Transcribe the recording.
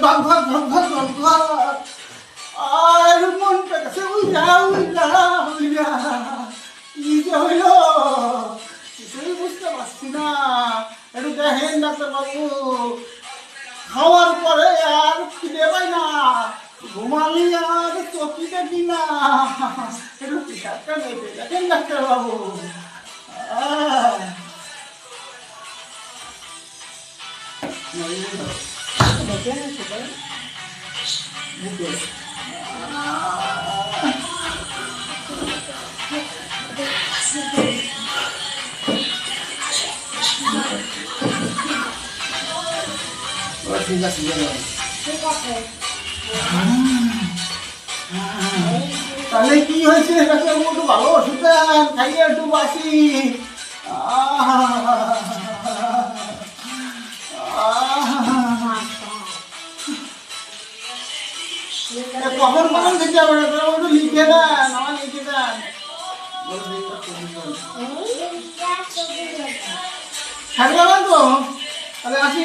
ধক ধক ধক ধক ধক ধক আর মনটা কাছে উইলা উইলা উইলা কি যে হইল কিছুই বুঝতে পারছি না। একটু দেখেন ডাক্তারবাবু, খাওয়ার পরে আর খিদে পাই না, ঘুমালি আর চোখি দেখি না, একটু পিসাবটা মেপে দেখেন ডাক্তারবাবু। ঠিক আছে তাহলে কি হয়েছে একটু ভালো ওষুধ দেন, খাইয়ে একটু বাসি। কখন কখন খেতে হবে একটু লিখে দেন, আমার লিখে দেন। থাকবে না তো তাহলে আসি।